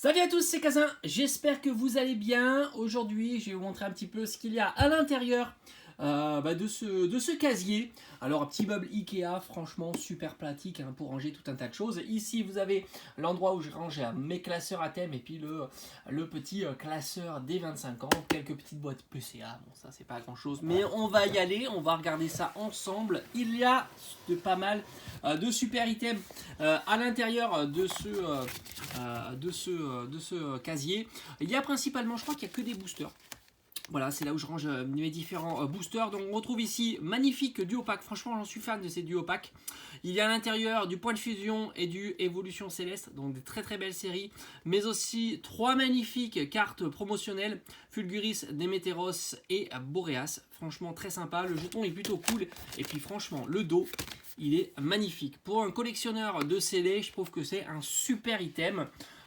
Salut à tous, c'est Kazin, j'espère que vous allez bien. Aujourd'hui, je vais vous montrer un petit peu ce qu'il y a à l'intérieur de ce casier. Alors, un petit meuble Ikea, franchement super pratique pour ranger tout un tas de choses. Ici, vous avez l'endroit où je range mes classeurs à thème et puis le petit classeur des 25 ans. Quelques petites boîtes PCA, bon ça c'est pas grand chose, mais on va y aller, on va regarder ça ensemble. Il y a pas mal de super items à l'intérieur de ce casier. Il y a principalement, je crois qu'il n'y a que des boosters. Voilà, c'est là où je range mes différents boosters. Donc on retrouve ici magnifique duo pack. Franchement, j'en suis fan de ces duo packs. Il y a à l'intérieur du point de fusion et du évolution céleste. Donc des très très belles séries. Mais aussi trois magnifiques cartes promotionnelles. Fulguris, Démétéros et Boreas. Franchement très sympa. Le jeton est plutôt cool. Et puis franchement, le dos, il est magnifique. Pour un collectionneur de CD, je trouve que c'est un super item.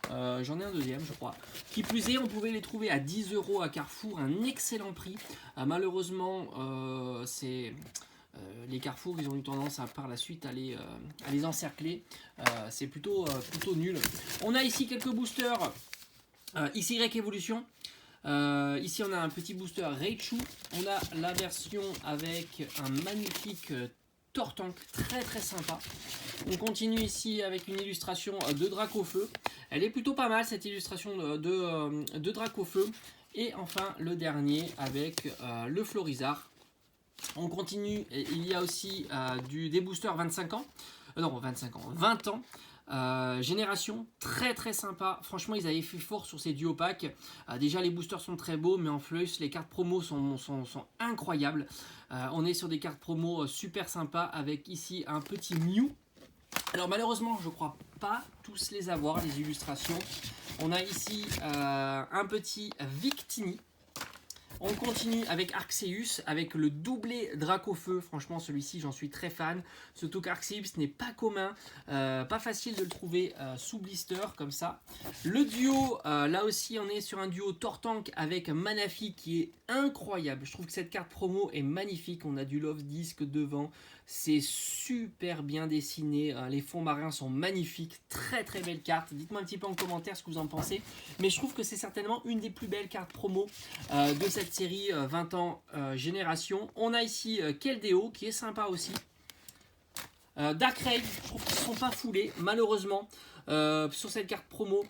J'en ai un deuxième je crois. Qui plus est, on pouvait les trouver à 10 € à Carrefour, un excellent prix. Malheureusement, les Carrefour, ils ont eu tendance par la suite à les encercler. C'est plutôt nul. On a ici quelques boosters XY Evolution. Ici on a un petit booster Raichu. On a la version avec un magnifique Tortank, très très sympa. On continue ici avec une illustration de Dracofeu. Elle est plutôt pas mal cette illustration de Dracofeu. Et enfin le dernier avec le Florizard. On continue, il y a aussi des boosters 25 ans. Non, 25 ans, 20 ans. Génération très très sympa. Franchement, ils avaient fait fort sur ces duo packs. Déjà, les boosters sont très beaux, mais en plus, les cartes promo sont incroyables. On est sur des cartes promo super sympas avec ici un petit Mew. Alors, malheureusement, je crois pas tous les avoir, les illustrations. On a ici un petit Victini. On continue avec Arceus, avec le doublé Dracofeu. Franchement, celui-ci, j'en suis très fan. Surtout qu'Arceus n'est pas commun. Pas facile de le trouver sous blister, comme ça. Le duo, là aussi, on est sur un duo Tortank avec Manaphy qui est incroyable. Je trouve que cette carte promo est magnifique. On a du Love Disc devant. C'est super bien dessiné. Les fonds marins sont magnifiques. Très très belle carte. Dites-moi un petit peu en commentaire ce que vous en pensez. Mais je trouve que c'est certainement une des plus belles cartes promo de cette série 20 ans génération. On a ici Keldeo qui est sympa aussi. Darkrai, je trouve qu'ils ne sont pas foulés malheureusement sur cette carte promo.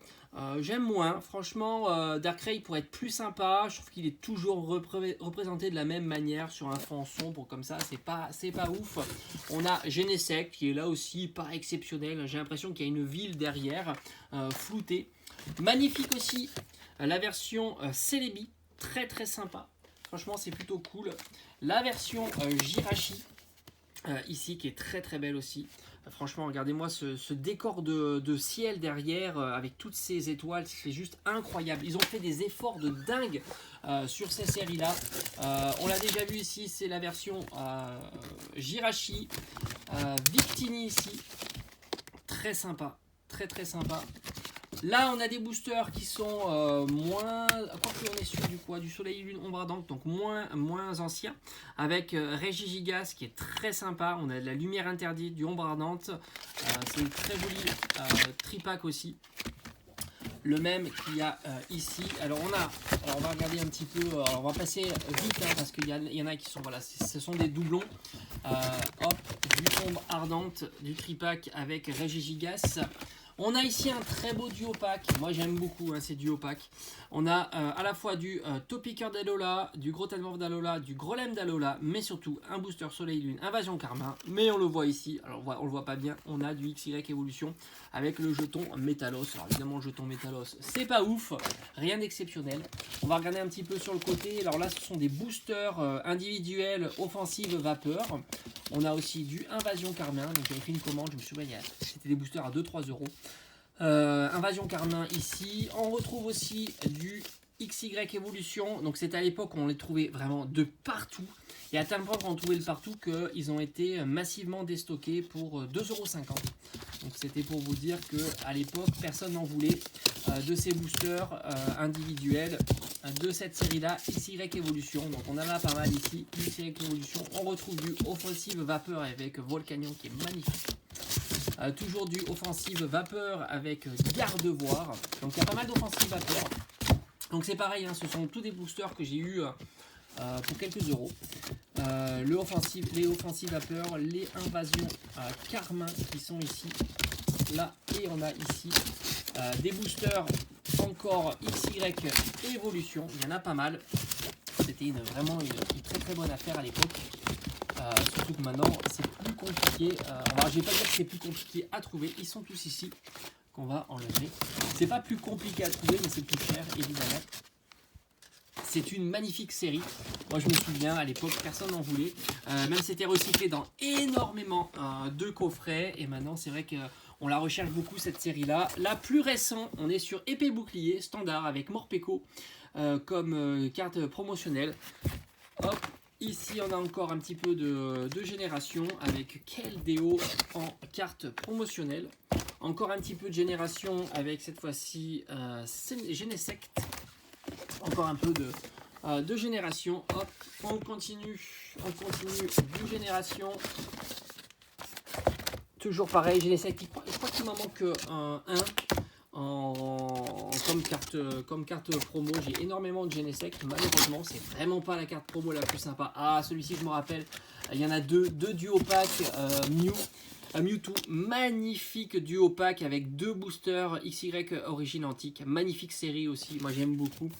J'aime moins, franchement Darkrai pourrait être plus sympa. Je trouve qu'il est toujours représenté de la même manière sur un fond sombre comme ça, c'est pas ouf. On a Genesect qui est là aussi pas exceptionnel. J'ai l'impression qu'il y a une ville derrière floutée. Magnifique aussi la version Celebi, très très sympa. Franchement c'est plutôt cool. La version Jirachi ici qui est très très belle aussi. Franchement regardez-moi ce décor de ciel derrière avec toutes ces étoiles, c'est juste incroyable. Ils ont fait des efforts de dingue sur ces séries là. On l'a déjà vu ici, c'est la version Jirachi. Victini ici, très sympa, très très sympa. Là, on a des boosters qui sont moins... Quoique on est sur du Soleil Lune Ombre Ardente, donc moins ancien. Avec Regigigas qui est très sympa. On a de la lumière interdite, du Ombre Ardente. C'est une très jolie tripack aussi. Le même qu'il y a ici. Alors on va regarder un petit peu. On va passer vite parce qu'il y en a qui sont... Voilà, ce sont des doublons. Hop, du Ombre Ardente, du tripack avec Regigigas. On a ici un très beau duo pack. Moi j'aime beaucoup ces duo packs. On a à la fois du Topiqueur d'Alola, du Grottemorph d'Alola, du Grolem d'Alola, mais surtout un booster Soleil Lune, Invasion Karma. Mais on le voit ici, alors on le voit pas bien, on a du XY Evolution avec le jeton Métalos. Alors évidemment le jeton Métalos, c'est pas ouf, rien d'exceptionnel. On va regarder un petit peu sur le côté. Alors là ce sont des boosters individuels offensive vapeur. On a aussi du Invasion Carmin, donc j'avais fait une commande, je me souviens, c'était des boosters à 2-3 €. Invasion Carmin ici. On retrouve aussi du XY Evolution, donc c'était à l'époque où on les trouvait vraiment de partout. Et à tel point qu'on trouvait de partout qu'ils ont été massivement déstockés pour 2,50 €. Donc c'était pour vous dire qu'à l'époque personne n'en voulait de ces boosters individuels de cette série là, XY Evolution. Donc on en a pas mal ici, XY Evolution. On retrouve du Offensive Vapeur avec Volcanion qui est magnifique. Toujours du offensive vapeur avec garde-voir. Donc il y a pas mal d'offensive vapeur. Donc c'est pareil, hein, ce sont tous des boosters que j'ai eu pour quelques euros. Les offensives vapeur, les invasions Carmin qui sont ici, là, et on a ici des boosters encore XY évolution. Il y en a pas mal. C'était vraiment une très très bonne affaire à l'époque. Surtout que maintenant c'est plus compliqué. Alors je vais pas dire que c'est plus compliqué à trouver. Ils sont tous ici qu'on va enlever. C'est pas plus compliqué à trouver, mais c'est plus cher évidemment. C'est une magnifique série. Moi je me souviens à l'époque personne n'en voulait. Même c'était recyclé dans énormément de coffrets. Et maintenant c'est vrai qu'on la recherche beaucoup cette série là. La plus récente, on est sur épée bouclier standard avec Morpeko comme carte promotionnelle. Hop. Ici, on a encore un petit peu de génération avec Keldeo en carte promotionnelle. Encore un petit peu de génération avec cette fois-ci Genesect. Encore un peu de génération. Hop, on continue du génération. Toujours pareil, Genesect. Je crois qu'il m'en manque un. Comme carte promo, j'ai énormément de Genesect. Malheureusement, c'est vraiment pas la carte promo la plus sympa. Ah, celui-ci, je me rappelle, il y en a deux duo pack Mewtwo. Magnifique duo pack avec 2 boosters XY origine antique. Magnifique série aussi, moi j'aime beaucoup.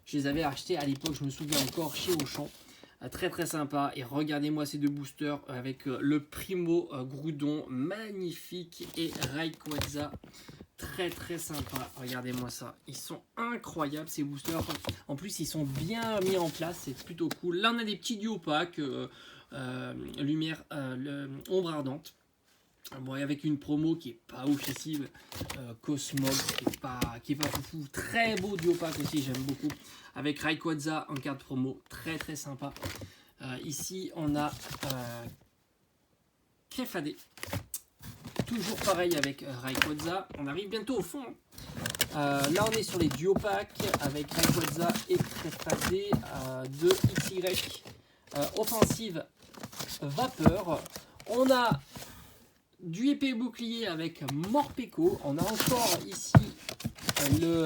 Je les avais achetés à l'époque, je me souviens encore, chez Auchan. Très très sympa. Et regardez-moi ces 2 boosters avec le Primo Groudon, magnifique, et Rayquaza. Très très sympa, regardez-moi ça, ils sont incroyables ces boosters, en plus ils sont bien mis en place, c'est plutôt cool. Là on a des petits duo packs, lumière, ombre ardente, bon, avec une promo qui est pas oufissime, Cosmos qui est pas fou, très beau duo pack aussi, j'aime beaucoup, avec Rayquaza en carte promo, très très sympa. Ici on a Clefadé. Toujours pareil avec Rayquaza, on arrive bientôt au fond. Là on est sur les duo packs avec Rayquaza et Clefadé de XY offensive vapeur. On a du épée bouclier avec Morpeko. On a encore ici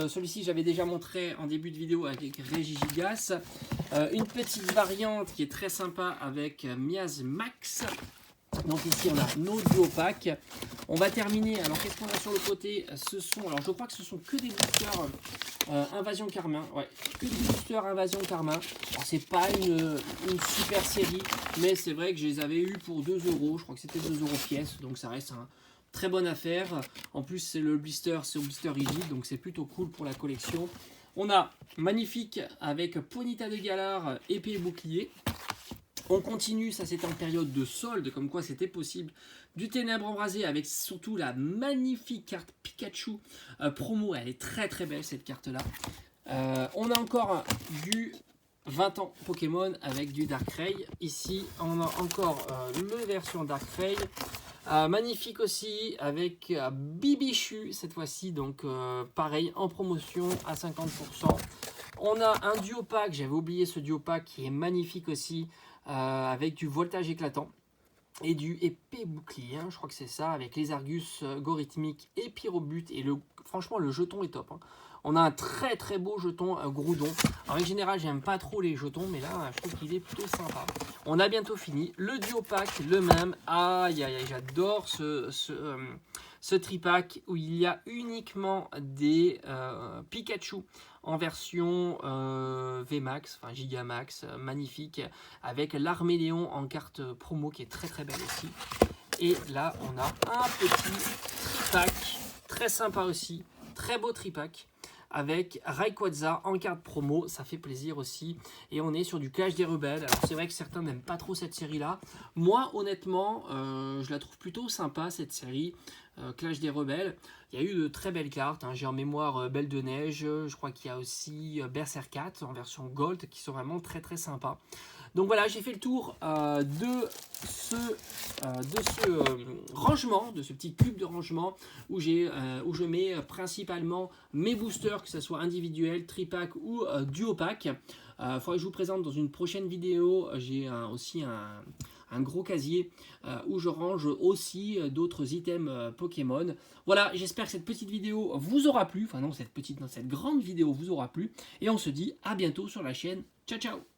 celui-ci j'avais déjà montré en début de vidéo avec Regigigas. Une petite variante qui est très sympa avec Miasmax. Donc ici on a nos duo packs. On va terminer. Alors qu'est-ce qu'on a sur le côté? Ce sont, alors je crois que ce sont que des boosters Invasion Carmin. Ouais, que des boosters Invasion Carmin. Alors c'est pas une super série, mais c'est vrai que je les avais eu pour 2 euros. Je crois que c'était 2 euros pièce, donc ça reste une très bonne affaire. En plus c'est le blister, c'est au blister rigide, donc c'est plutôt cool pour la collection. On a magnifique avec Ponyta de Galar, épée et bouclier. On continue, ça c'était en période de solde, comme quoi c'était possible. Du Ténèbres embrasé avec surtout la magnifique carte Pikachu promo, elle est très très belle cette carte là. On a encore du 20 ans Pokémon avec du Darkrai. Ici on a encore le version Darkrai. Magnifique aussi avec Bibichu cette fois-ci, donc pareil en promotion à 50%. On a un duo pack, j'avais oublié ce duo pack qui est magnifique aussi. Avec du voltage éclatant et du épée bouclier, hein, je crois que c'est ça, avec les Argus Gorithmique et Pyrobut, et franchement le jeton est top, hein. On a un très très beau jeton Groudon. En général j'aime pas trop les jetons, mais là je trouve qu'il est plutôt sympa. On a bientôt fini, le duo pack le même, aïe aïe aïe, j'adore ce tripack où il y a uniquement des Pikachu en version VMAX, enfin Gigamax, magnifique, avec l'Arméléon en carte promo qui est très très belle aussi. Et là on a un petit tripack, très sympa aussi, très beau tripack, avec Rayquaza en carte promo, ça fait plaisir aussi. Et on est sur du Clash des Rebelles. Alors c'est vrai que certains n'aiment pas trop cette série là. Moi honnêtement je la trouve plutôt sympa cette série. Clash des Rebelles, il y a eu de très belles cartes, hein. J'ai en mémoire Belle de Neige, je crois qu'il y a aussi Berserkat en version Gold qui sont vraiment très très sympas. Donc voilà, j'ai fait le tour de ce rangement, de ce petit cube de rangement où je mets principalement mes boosters, que ce soit individuel, tripack ou duo pack. Faudrait que je vous présente dans une prochaine vidéo. J'ai aussi un gros casier où je range aussi d'autres items Pokémon. Voilà, j'espère que cette petite vidéo vous aura plu. Enfin non, cette grande vidéo vous aura plu. Et on se dit à bientôt sur la chaîne. Ciao ciao.